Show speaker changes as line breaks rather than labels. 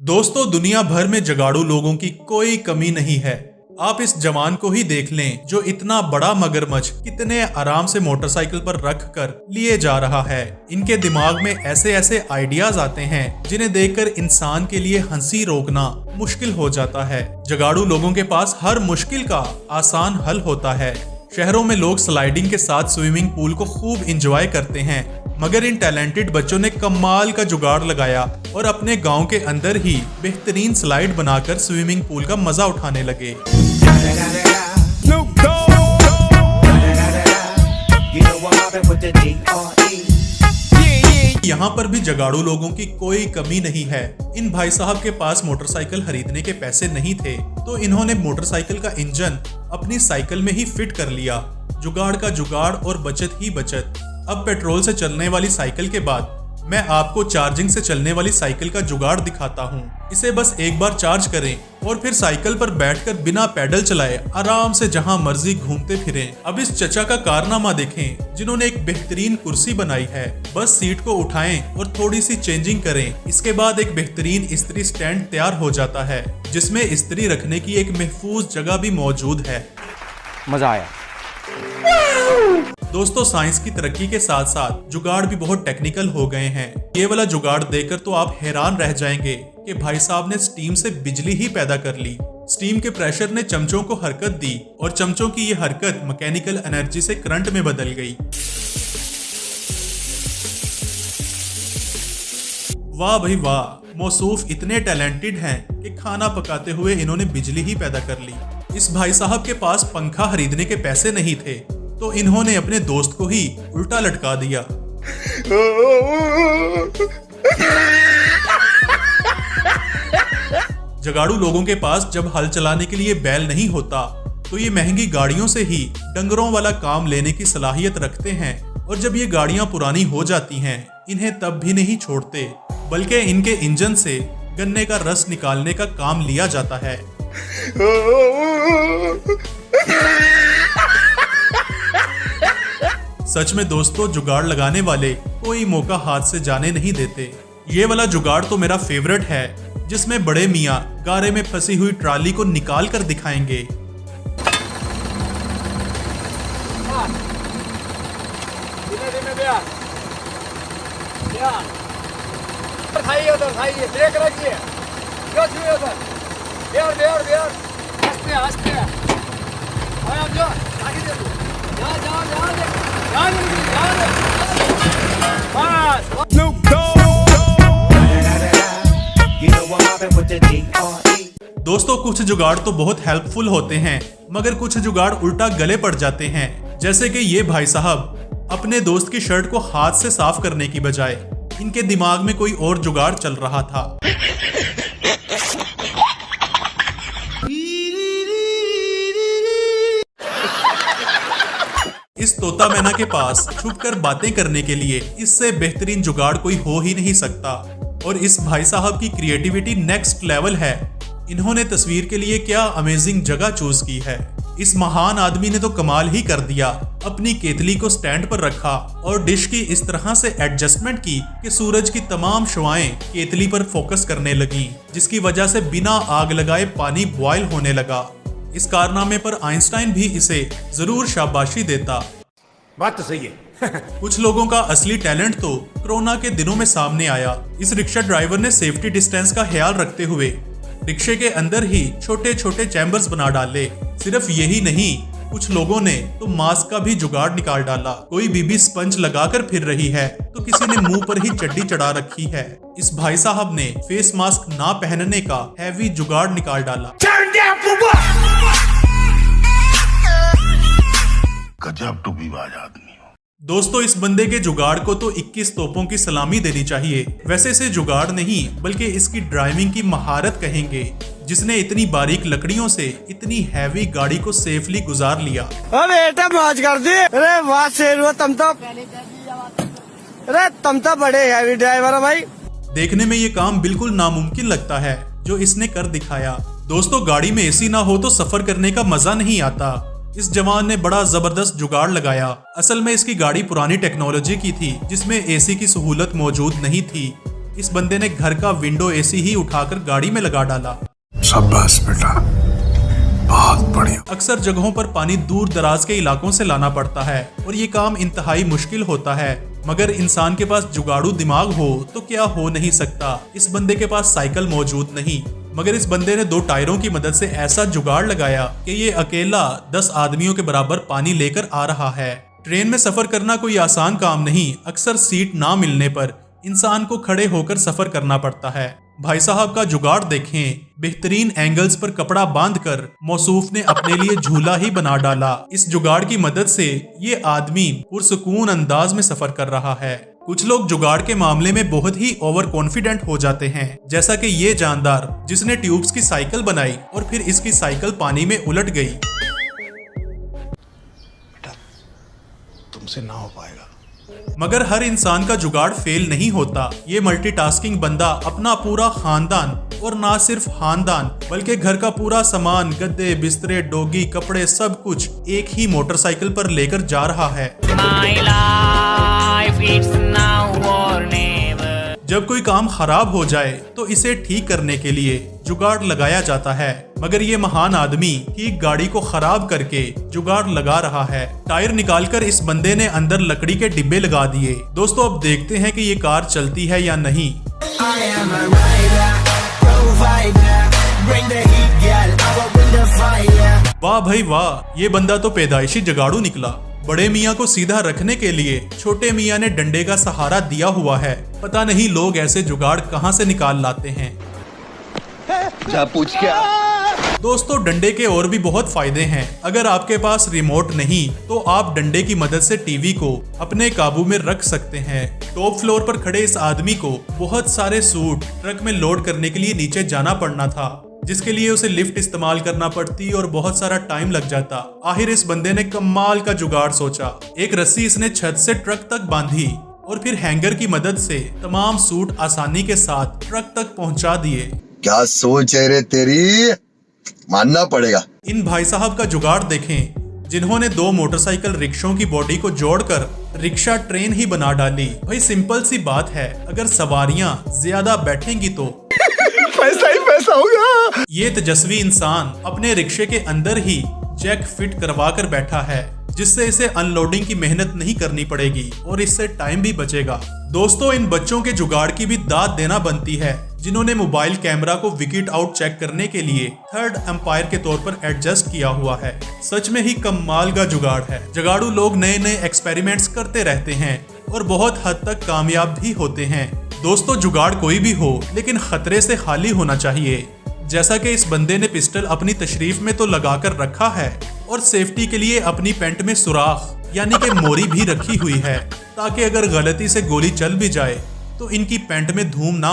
दोस्तों, दुनिया भर में जुगाड़ू लोगों की कोई कमी नहीं है। आप इस जवान को ही देख लें जो इतना बड़ा मगरमच्छ कितने आराम से मोटरसाइकिल पर रख कर लिए जा रहा है। इनके दिमाग में ऐसे ऐसे आइडियाज आते हैं जिन्हें देखकर इंसान के लिए हंसी रोकना मुश्किल हो जाता है। जुगाड़ू लोगों के पास हर मुश्किल का आसान हल होता है। शहरों में लोग स्लाइडिंग के साथ स्विमिंग पूल को खूब इंजॉय करते हैं, मगर इन टैलेंटेड बच्चों ने कमाल का जुगाड़ लगाया और अपने गांव के अंदर ही बेहतरीन स्लाइड बनाकर स्विमिंग पूल का मजा उठाने लगे। यहाँ पर भी जुगाड़ू लोगों की कोई कमी नहीं है। इन भाई साहब के पास मोटरसाइकिल खरीदने के पैसे नहीं थे, तो इन्होंने मोटरसाइकिल का इंजन अपनी साइकिल में ही फिट कर लिया। जुगाड़ का जुगाड़ और बचत ही बचत। अब पेट्रोल से चलने वाली साइकिल के बाद मैं आपको चार्जिंग से चलने वाली साइकिल का जुगाड़ दिखाता हूँ। इसे बस एक बार चार्ज करें और फिर साइकिल पर बैठकर बिना पैडल चलाए आराम से जहां मर्जी घूमते फिरें। अब इस चचा का कारनामा देखें जिन्होंने एक बेहतरीन कुर्सी बनाई है। बस सीट को उठाएं और थोड़ी सी चेंजिंग करें। इसके बाद एक बेहतरीन इस्त्री स्टैंड तैयार हो जाता है, जिसमें इस्त्री रखने की एक महफूज जगह भी मौजूद है।
मजा आया।
दोस्तों, साइंस की तरक्की के साथ साथ जुगाड़ भी बहुत टेक्निकल हो गए हैं। ये वाला जुगाड़ देखकर तो आप हैरान रह जाएंगे कि भाई साहब ने स्टीम से बिजली ही पैदा कर ली। स्टीम के प्रेशर ने चमचों को हरकत दी और चमचों की ये हरकत मैकेनिकल एनर्जी से करंट में बदल गई। वाह भाई वाह, मौसूफ इतने टैलेंटेड हैं कि खाना पकाते हुए इन्होंने बिजली ही पैदा कर ली। इस भाई साहब के पास पंखा खरीदने के पैसे नहीं थे, तो इन्होंने अपने दोस्त को ही उल्टा लटका दिया। जुगाड़ू लोगों के पास जब हल चलाने के लिए बैल नहीं होता, तो ये महंगी गाड़ियों से ही डंगरों वाला काम लेने की सलाहियत रखते हैं। और जब ये गाड़ियां पुरानी हो जाती हैं, इन्हें तब भी नहीं छोड़ते, बल्कि इनके इंजन से गन्ने का रस निकालने का काम लिया जाता है। सच में दोस्तों, जुगाड़ लगाने वाले कोई मौका हाथ से जाने नहीं देते। ये वाला जुगाड़ तो मेरा फेवरेट है, जिसमें बड़े मियाँ गारे में फंसी हुई ट्राली को निकाल कर दिखाएंगे। दोस्तों, कुछ जुगाड़ तो बहुत हेल्पफुल होते हैं, मगर कुछ जुगाड़ उल्टा गले पड़ जाते हैं। जैसे कि ये भाई साहब अपने दोस्त की शर्ट को हाथ से साफ करने की बजाय इनके दिमाग में कोई और जुगाड़ चल रहा था। इस तोता मैना के पास छुपकर बातें करने के लिए इससे बेहतरीन जुगाड़ कोई हो ही नहीं सकता। और इस भाई साहब की क्रिएटिविटी नेक्स्ट लेवल है। इन्होंने तस्वीर के लिए क्या अमेजिंग जगह चूज की है। इस महान आदमी ने तो कमाल ही कर दिया। अपनी केतली को स्टैंड पर रखा और डिश की इस तरह से एडजस्टमेंट की कि सूरज की तमाम शुआएं केतली पर फोकस करने लगी, जिसकी वजह से बिना आग लगाए पानी बॉयल होने लगा। इस कारनामे पर आइंस्टाइन भी इसे जरूर शाबाशी देता।
बात तो सही है।
कुछ लोगों का असली टैलेंट तो कोरोना के दिनों में सामने आया। इस रिक्शा ड्राइवर ने सेफ्टी डिस्टेंस का ख्याल रखते हुए रिक्शे के अंदर ही छोटे छोटे चैम्बर्स बना डाले। सिर्फ यही नहीं, कुछ लोगों ने तो मास्क का भी जुगाड़ निकाल डाला। कोई बीबी स्पंज लगाकर फिर रही है, तो किसी ने मुंह पर ही चड्डी चढ़ा रखी है। इस भाई साहब ने फेस मास्क ना पहनने का हैवी जुगाड़ निकाल डाला।
गजब टूबीबाज आदमी।
दोस्तों, इस बंदे के जुगाड़ को तो 21 तोपों की सलामी देनी चाहिए। वैसे इसे जुगाड़ नहीं, बल्कि इसकी ड्राइविंग की महारत कहेंगे, जिसने इतनी बारीक लकड़ियों से इतनी हैवी गाड़ी को सेफली गुजार लिया।
बेटा मौज कर दी। अरे वाह शेर, तुम तो बड़े हैवी ड्राइवर है भाई।
देखने में ये काम बिल्कुल नामुमकिन लगता है जो इसने कर दिखाया। दोस्तों, गाड़ी में एसी ना हो तो सफर करने का मजा नहीं आता। इस जवान ने बड़ा जबरदस्त जुगाड़ लगाया। असल में इसकी गाड़ी पुरानी टेक्नोलॉजी की थी, जिसमें एसी की सहूलत मौजूद नहीं थी। इस बंदे ने घर का विंडो एसी ही उठाकर गाड़ी में लगा डाला।
शाबाश बेटा, बहुत बढ़िया।
अक्सर जगहों पर पानी दूर दराज के इलाकों से लाना पड़ता है और ये काम इंतहाई मुश्किल होता है, मगर इंसान के पास जुगाड़ू दिमाग हो तो क्या हो नहीं सकता। इस बंदे के पास साइकिल मौजूद नहीं, मगर इस बंदे ने 2 टायरों की मदद से ऐसा जुगाड़ लगाया कि ये अकेला 10 आदमियों के बराबर पानी लेकर आ रहा है। ट्रेन में सफर करना कोई आसान काम नहीं। अक्सर सीट ना मिलने पर इंसान को खड़े होकर सफर करना पड़ता है। भाई साहब का जुगाड़ देखें, बेहतरीन एंगल्स पर कपड़ा बांधकर मौसूफ ने अपने लिए झूला ही बना डाला। इस जुगाड़ की मदद से ये आदमी पुरसुकून अंदाज में सफर कर रहा है। कुछ लोग जुगाड़ के मामले में बहुत ही ओवर कॉन्फिडेंट हो जाते हैं, जैसा कि ये जानदार जिसने ट्यूब्स की साइकिल बनाई और फिर इसकी साइकिल पानी में उलट गई।
तुमसे ना हो पाएगा।
मगर हर इंसान का जुगाड़ फेल नहीं होता। ये मल्टीटास्किंग बंदा अपना पूरा खानदान, और ना सिर्फ खानदान बल्कि घर का पूरा सामान, गद्दे, बिस्तरे, डोगी, कपड़े, सब कुछ एक ही मोटरसाइकिल पर लेकर जा रहा है।
My life, it's now or never.
जब कोई काम खराब हो जाए तो इसे ठीक करने के लिए जुगाड़ लगाया जाता है, मगर ये महान आदमी ठीक गाड़ी को खराब करके जुगाड़ लगा रहा है। टायर निकालकर इस बंदे ने अंदर लकड़ी के डिब्बे लगा दिए। दोस्तों, अब देखते हैं कि ये कार चलती है या नहीं। वाह भाई वाह, ये बंदा तो पैदाइशी जुगाड़ू निकला। बड़े मियाँ को सीधा रखने के लिए छोटे मियाँ ने डंडे का सहारा दिया हुआ है। पता नहीं लोग ऐसे जुगाड़ कहाँ से निकाल लाते हैं।
जा पूछ क्या।
दोस्तों, डंडे के और भी बहुत फायदे हैं। अगर आपके पास रिमोट नहीं तो आप डंडे की मदद से टीवी को अपने काबू में रख सकते हैं। टॉप फ्लोर पर खड़े इस आदमी को बहुत सारे सूट ट्रक में लोड करने के लिए नीचे जाना पड़ना था, जिसके लिए उसे लिफ्ट इस्तेमाल करना पड़ती और बहुत सारा टाइम लग जाता। आखिर इस बंदे ने कमाल का जुगाड़ सोचा। एक रस्सी इसने छत से ट्रक तक बांधी और फिर हैंगर की मदद से तमाम सूट आसानी के साथ ट्रक तक पहुंचा दिए।
क्या सोच है रे तेरी, मानना पड़ेगा।
इन भाई साहब का जुगाड़ देखें, जिन्होंने 2 मोटरसाइकिल रिक्शों की बॉडी को जोड़कर रिक्शा ट्रेन ही बना डाली। भाई सिंपल सी बात है, अगर सवारियां ज्यादा बैठेंगी तो
पैसा ही पैसा होगा।
ये तेजस्वी इंसान अपने रिक्शे के अंदर ही जैक फिट करवा कर बैठा है, जिससे इसे अनलोडिंग की मेहनत नहीं करनी पड़ेगी और इससे टाइम भी बचेगा। दोस्तों, इन बच्चों के जुगाड़ की भी दाद देना बनती है, जिन्होंने मोबाइल कैमरा को विकेट आउट चेक करने के लिए थर्ड एम्पायर के तौर पर एडजस्ट किया हुआ है। सच में ही कमाल का जुगाड़ है। जुगाड़ू लोग नए नए एक्सपेरिमेंट्स करते रहते हैं और बहुत हद तक कामयाब भी होते हैं। दोस्तों, जुगाड़ कोई भी हो लेकिन खतरे से खाली होना चाहिए। जैसा कि इस बंदे ने पिस्टल अपनी तशरीफ में तो लगाकर रखा है और सेफ्टी के लिए अपनी पैंट में सुराख यानी कि मोरी भी रखी हुई है, ताकि अगर गलती से गोली चल भी जाए तो इनकी पैंट में धूम ना